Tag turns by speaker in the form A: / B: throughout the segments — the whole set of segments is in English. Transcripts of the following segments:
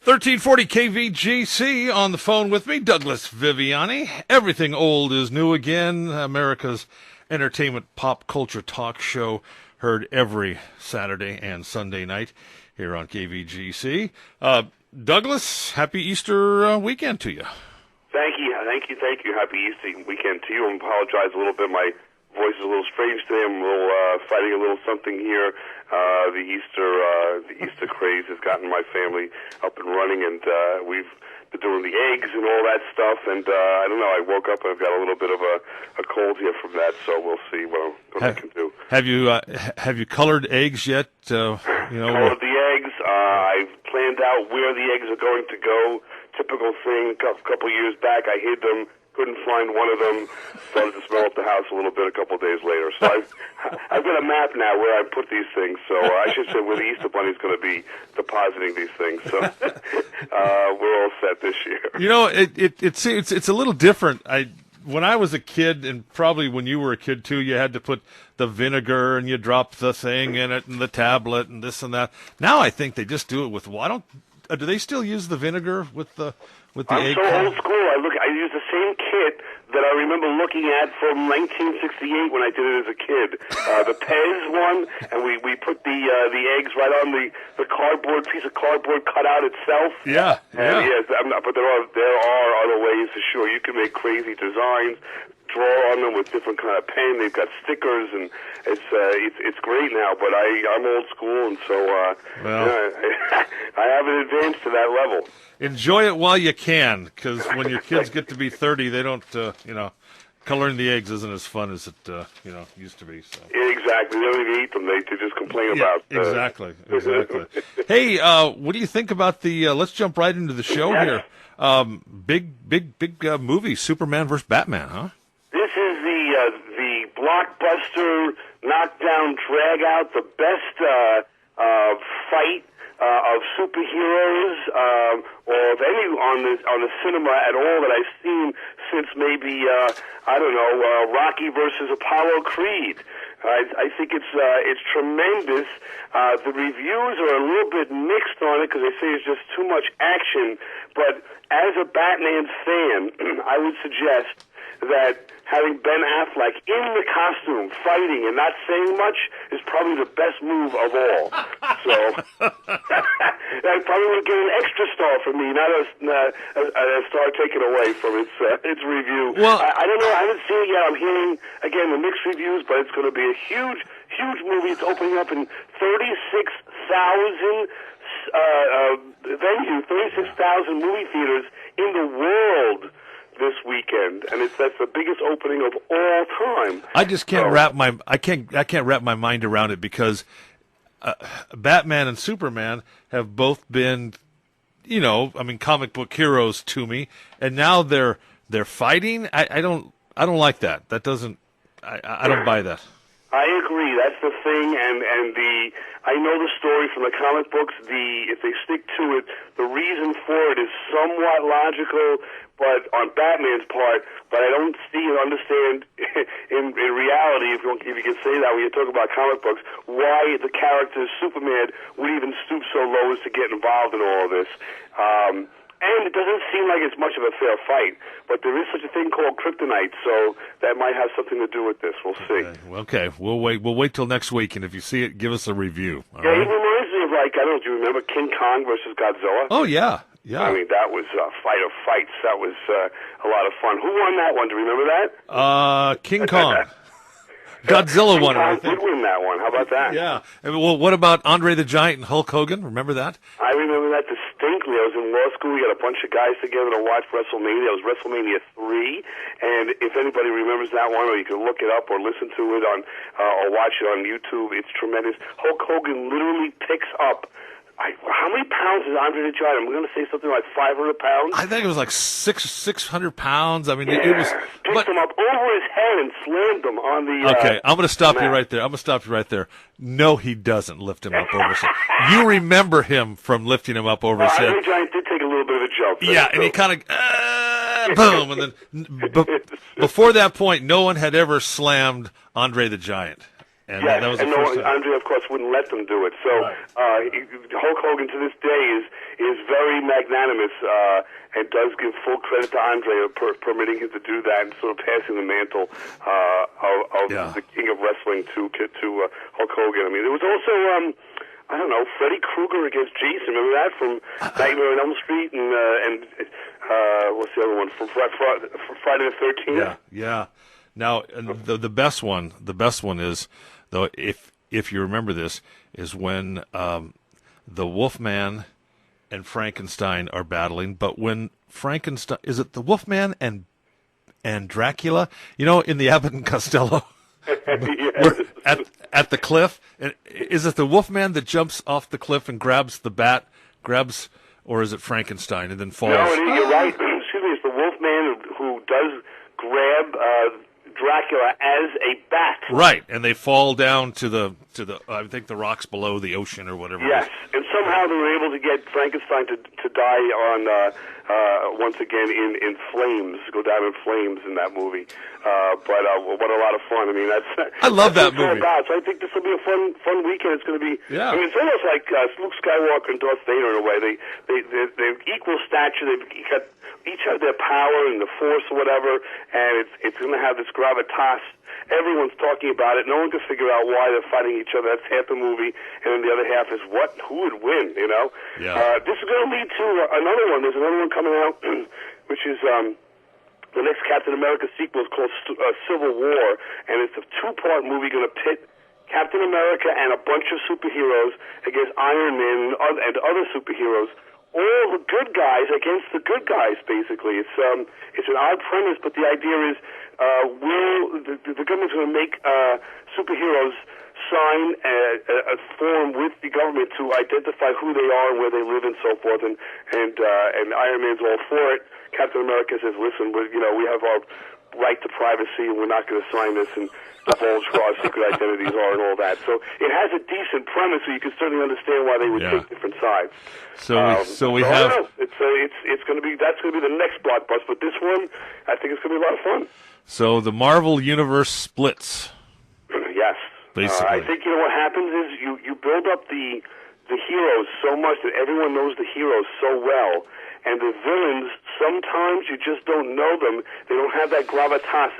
A: 1340 KVGC on the phone with me, Douglas Viviani. Everything old is new again. America's entertainment pop culture talk show, heard every Saturday and Sunday night here on KVGC. Douglas, happy Easter weekend to you.
B: Thank you. Happy Easter weekend to you. I apologize a little bit. My voice is a little strange today. I'm fighting a little something here. The Easter craze has gotten my family up and running, and we've been doing the eggs and all that stuff. And I don't know. I woke up and I've got a little bit of a cold here from that. So we'll see what I can do.
A: Have you colored eggs yet?
B: Colored the eggs. I've planned out where the eggs are going to go. Typical thing. A couple years back, I hid them. Couldn't find one of them. Started to smell up the house a little bit a couple of days later. So I've got a map now where I put these things. So I should say where the Easter Bunny's going to be depositing these things. So we're all set this year.
A: You know, it's a little different. When I was a kid, and probably when you were a kid too, you had to put the vinegar and you drop the thing in it and the tablet and this and that. Now I think they just do it with do they still use the vinegar with the egg?
B: I'm so old school. I use the same kit that I remember looking at from 1968 when I did it as a kid. The Pez one, and we put the eggs right on the piece of cardboard cut out itself.
A: Yeah.
B: Yes, but there are other ways for sure. You can make crazy designs, draw on them with different kind of pen. They've got stickers, and it's great now. But I'm old school, and so I haven't advanced to that level.
A: Enjoy it while you can, because when your kids get to be 30, they don't, coloring the eggs isn't as fun as it, used to be. So.
B: Exactly. They don't even eat them. They just complain about.
A: Exactly. Hey, what do you think about let's jump right into the show here. Big movie, Superman versus Batman, huh?
B: This is the blockbuster, knockdown, drag out, the best fight of superheroes or of any on the cinema at all that I've seen since maybe Rocky versus Apollo Creed. I think it's tremendous. The reviews are a little bit mixed on it because they say it's just too much action. But as a Batman fan, I would suggest that having Ben Affleck in the costume, fighting, and not saying much is probably the best move of all. So that probably would get an extra star from me, not a star taken away from its review.
A: Well,
B: I don't know. I haven't seen it yet. I'm hearing, again, the mixed reviews, but it's going to be a huge movie. It's opening up in 36,000 venues, 36,000 movie theaters in the world this weekend, and that's the biggest opening of all time.
A: I just can't I can't wrap my mind around it because Batman and Superman have both been, comic book heroes to me, and now they're fighting. I don't like that. That doesn't. I don't buy that.
B: I agree. That's the thing, and I know the story from the comic books. If they stick to it, the reason for it is somewhat logical, but on Batman's part. But I don't see and understand in reality, if you can say that when you talk about comic books, why the character Superman would even stoop so low as to get involved in all of this. And it doesn't seem like it's much of a fair fight, but there is such a thing called kryptonite, so that might have something to do with this. We'll see.
A: Okay. We'll wait. We'll wait till next week, and if you see it, give us a review.
B: All right? It reminds me of do you remember King Kong versus Godzilla?
A: Oh yeah.
B: I mean, that was a fight of fights. That was a lot of fun. Who won that one? Do you remember that?
A: King Kong. Godzilla won it, I think.
B: Did win that one. How about that?
A: Yeah. Well, what about Andre the Giant and Hulk Hogan? Remember that?
B: I remember that distinctly. I was in law school. We got a bunch of guys together to watch WrestleMania. It was WrestleMania 3. And if anybody remembers that one, or you can look it up or listen to it on or watch it on YouTube, it's tremendous. Hulk Hogan literally picks up. How many pounds is Andre the Giant? I'm going to say something like 500 pounds.
A: I think it was like 600 pounds. I mean,
B: it was. Picked him up over his head and slammed him on the.
A: Okay, I'm going to stop you right there. No, he doesn't lift him up over his head. You remember him from lifting him up over his head.
B: Andre the Giant did take a little bit of a jump.
A: Yeah, and he kind of boom, and then before that point, no one had ever slammed Andre the Giant. And
B: yes,
A: that was the first time.
B: Andre, of course, wouldn't let them do it. So Hulk Hogan to this day is very very magnanimous and does give full credit to Andre for permitting him to do that and sort of passing the mantle of the king of wrestling to Hulk Hogan. I mean, there was also I don't know, Freddy Krueger against Jason. Remember that from Nightmare on Elm Street and what's the other one from Friday the 13th?
A: Yeah, yeah. Now the best one is, though, if you remember this, is when the Wolfman and Frankenstein are battling. But when Frankenstein, is it the Wolfman and Dracula? You know, in the Abbott and Costello.
B: Yes.
A: At the cliff, is it the Wolfman that jumps off the cliff and grabs the bat, or is it Frankenstein and then falls?
B: No, you're right. Excuse me, it's the Wolfman who does grab Dracula as a bat.
A: Right, and they fall down to the I think the rocks below the ocean or whatever.
B: Yes, and somehow they were able to get Frankenstein to die on once again in flames, go down in flames in that movie. But what a lot of fun! I mean,
A: I love that movie.
B: So I think this will be a fun weekend. It's going to be.
A: Yeah.
B: I mean, it's almost like Luke Skywalker and Darth Vader in a way. They're equal stature. They've got each have their power and the force or whatever, and it's going to have this gravitas. Everyone's talking about it. No one can figure out why they're fighting each other. That's half the movie, and then the other half is who would win, you know?
A: Yeah.
B: This is going to lead to another one. There's another one coming out, which is the next Captain America sequel is called Civil War, and it's a two-part movie going to pit Captain America and a bunch of superheroes against Iron Man and other superheroes. All the good guys against the good guys, basically. It's an odd premise, but the idea is the government's going to make superheroes sign a form with the government to identify who they are and where they live and so forth, and Iron Man's all for it. Captain America says, "Listen, we have our right to privacy, and we're not going to sign this and divulge who our secret identities are and all that." So it has a decent premise, so you can certainly understand why they would take different sides.
A: So we have.
B: I don't know. It's going to be that's going to be the next blockbuster, but this one I think it's going to be a lot of fun.
A: So the Marvel universe splits.
B: Yes,
A: basically.
B: I think what happens is you build up the heroes so much that everyone knows the heroes so well. And the villains, sometimes you just don't know them. They don't have that gravitas.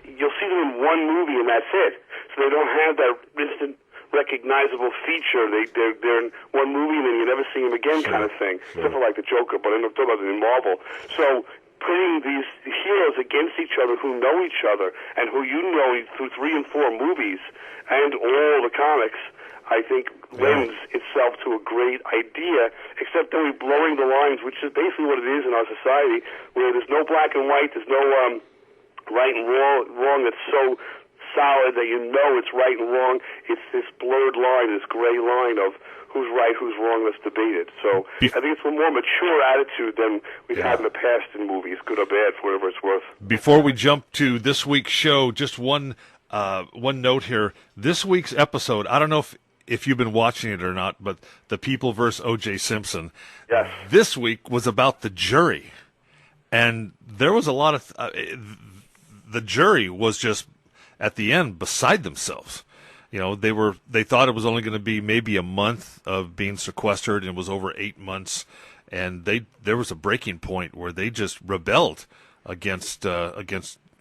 B: You'll see them in one movie and that's it. So they don't have that instant recognizable feature. They're in one movie and then you never see them again kind of thing. Except for like the Joker, but I'm talking about in Marvel. So putting these heroes against each other who know each other and who you know through 3 and 4 movies and all the comics, I think lends itself to a great idea, except that we're blurring the lines, which is basically what it is in our society, where there's no black and white, there's no right and wrong that's so solid that you know it's right and wrong. It's this blurred line, this gray line of who's right, who's wrong, let's debate it. So I think it's a more mature attitude than we've had in the past in movies, good or bad, for whatever it's worth.
A: Before we jump to this week's show, just one note here. This week's episode, I don't know if you've been watching it or not, but The People vs. O.J. Simpson.
B: Yes.
A: This week was about the jury. And there was a lot of... the jury was just, at the end, beside themselves. You know, they thought it was only going to be maybe a month of being sequestered, and it was over 8 months. And there was a breaking point where they just rebelled against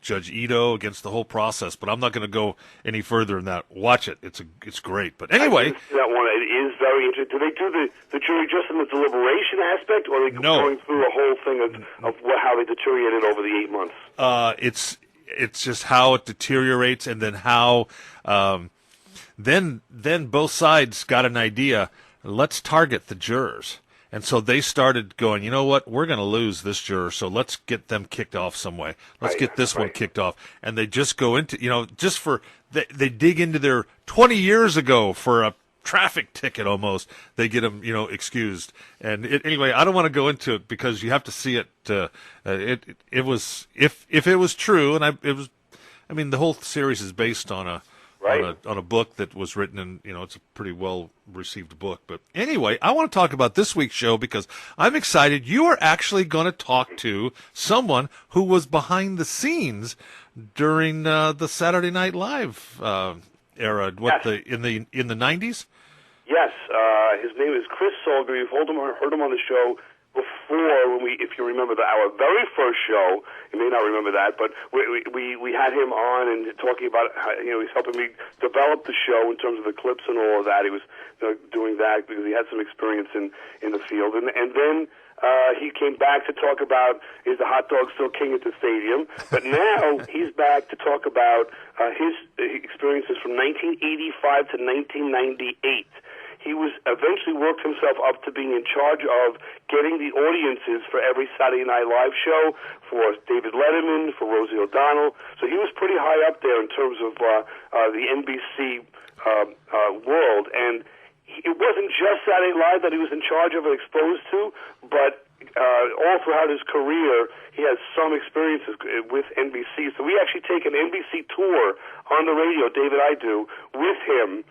A: Judge Ito, against the whole process, but I'm not going to go any further than that. Watch it; it's great. But anyway,
B: that one it is very interesting. Do they do the jury just in the deliberation aspect, or are they going through a whole thing of how they deteriorated over the 8 months?
A: It's just how it deteriorates, and then how then both sides got an idea. Let's target the jurors. And so they started going, you know what, we're going to lose this juror, so let's get them kicked off some way. Let's get this one kicked off. And they just go into, they dig into their 20 years ago for a traffic ticket almost. They get them, excused. And anyway, I don't want to go into it because you have to see it. It was, if it was true, and the whole series is based on a book that was written in, it's a pretty well-received book. But anyway, I want to talk about this week's show because I'm excited. You are actually going to talk to someone who was behind the scenes during the Saturday Night Live era. In the 90s?
B: Yes. His name is Chris Solger. You've heard him on the show before, when if you remember our very first show, you may not remember that, but we had him on and talking about how, he's helping me develop the show in terms of the clips and all of that. He was doing that because he had some experience in the field, and then he came back to talk about, is the hot dog still king at the stadium? But now he's back to talk about his experiences from 1985 to 1998. He was eventually worked himself up to being in charge of getting the audiences for every Saturday Night Live show, for David Letterman, for Rosie O'Donnell. So he was pretty high up there in terms of the NBC world. And it wasn't just Saturday Night Live that he was in charge of and exposed to, but all throughout his career, he has some experiences with NBC. So we actually take an NBC tour on the radio, David, I do, with him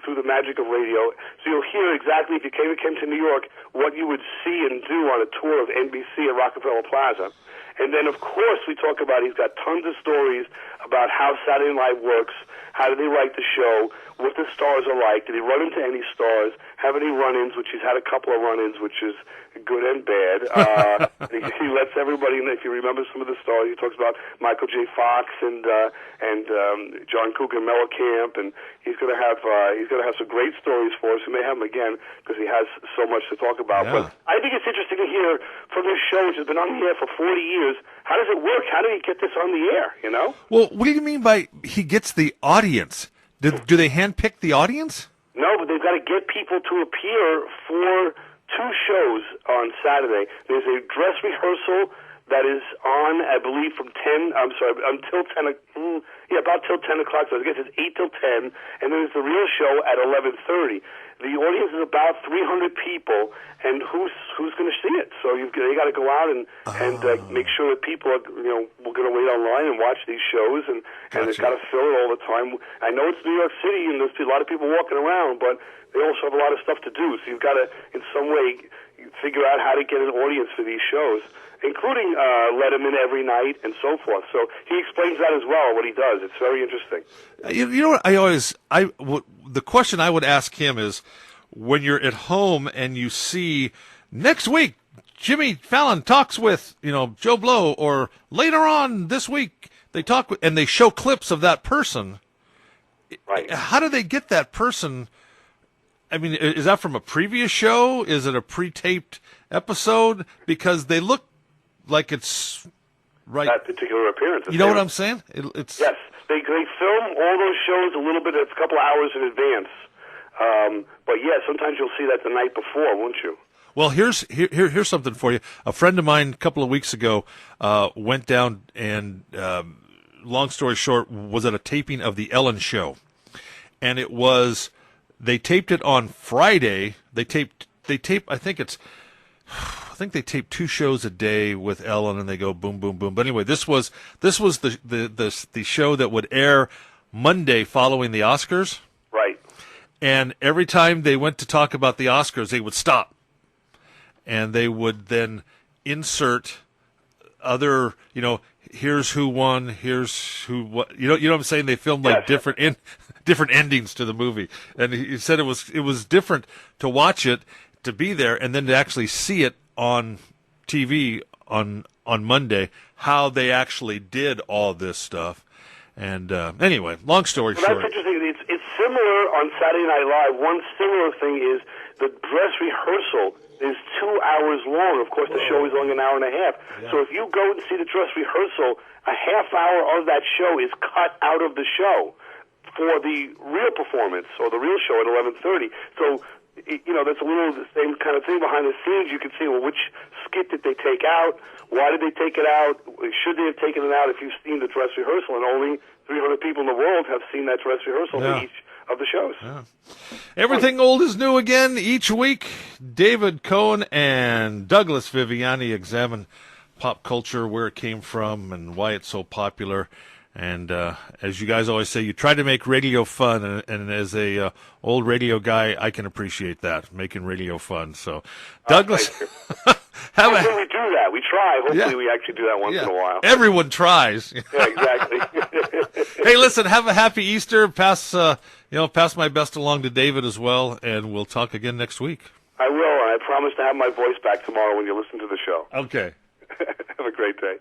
B: through the magic of radio. So you'll hear exactly, if you came to New York, what you would see and do on a tour of NBC at Rockefeller Plaza. And then, of course, we talk about, he's got tons of stories about how Saturday Night Live works, how do they write the show, what the stars are like, did he run into any stars, have any run-ins, which he's had a couple of run-ins, which is good and bad. He lets everybody know, if you remember some of the stars, he talks about Michael J. Fox and John Cougar Mellencamp, and he's going to have some great stories for us. We may have him again because he has so much to talk about.
A: Yeah.
B: But I think it's interesting to hear from this show, which has been on the air for 40 years, how does it work? How do you get this on the air,
A: Well, what do you mean by he gets the audience? Do they handpick the audience?
B: No, but they've got to get people to appear for 2 shows on Saturday. There's a dress rehearsal that is on, I believe, until 10, about till 10 o'clock. So I guess it's 8 till 10, and then there's the real show at 11:30. The audience is about 300 people, and who's going to see it? So they got to go out and make sure that people are, we're going to wait online and watch these shows, and they've got to fill it all the time. I know it's New York City, and there's a lot of people walking around, but they also have a lot of stuff to do. So you've got to, in some way, figure out how to get an audience for these shows, including Letterman every night and so forth. So he explains that as well, what he does. It's very interesting.
A: You know what the question I would ask him is, when you're at home and you see next week Jimmy Fallon talks with Joe Blow, or later on this week they talk and they show clips of that person.
B: Right.
A: How do they get that person? I mean, is that from a previous show? Is it a pre-taped episode? Because they look like it's right.
B: That particular appearance.
A: You know what I'm saying? It's
B: yes. They film all those shows a couple hours in advance. But yeah, sometimes you'll see that the night before, won't you?
A: Well, here's something for you. A friend of mine a couple of weeks ago went down and, long story short, was at a taping of the Ellen Show, and they taped it on Friday. They tape. I think they tape 2 shows a day with Ellen, and they go boom, boom, boom. But anyway, this was the show that would air Monday following the Oscars.
B: Right.
A: And every time they went to talk about the Oscars, they would stop, and they would then insert other, here's who won, here's who what. You know what I'm saying? They filmed like different endings to the movie, and he said it was different to watch it, to be there, and then to actually see it on TV on Monday, how they actually did all this stuff. And anyway, long story short.
B: That's interesting. It's similar on Saturday Night Live. One similar thing is the dress rehearsal is 2 hours long. Of course, the show is only an hour and a half. Yeah. So if you go and see the dress rehearsal, a half hour of that show is cut out of the show for the real performance or the real show at 11:30. So that's a little the same kind of thing behind the scenes. You can see, well, which skit did they take out? Why did they take it out? Should they have taken it out if you've seen the dress rehearsal? And only 300 people in the world have seen that dress rehearsal for each of the shows.
A: Yeah. Everything old is new again each week. David Cohen and Douglas Viviani examine pop culture, where it came from, and why it's so popular. And as you guys always say, you try to make radio fun, and as a old radio guy, I can appreciate that, making radio fun. So, Douglas,
B: hopefully we do that. We try. Hopefully we actually do that once in a while.
A: Everyone tries.
B: Yeah, exactly.
A: Hey, listen, have a happy Easter. Pass my best along to David as well, and we'll talk again next week.
B: I will, and I promise to have my voice back tomorrow when you listen to the show.
A: Okay.
B: Have a great day.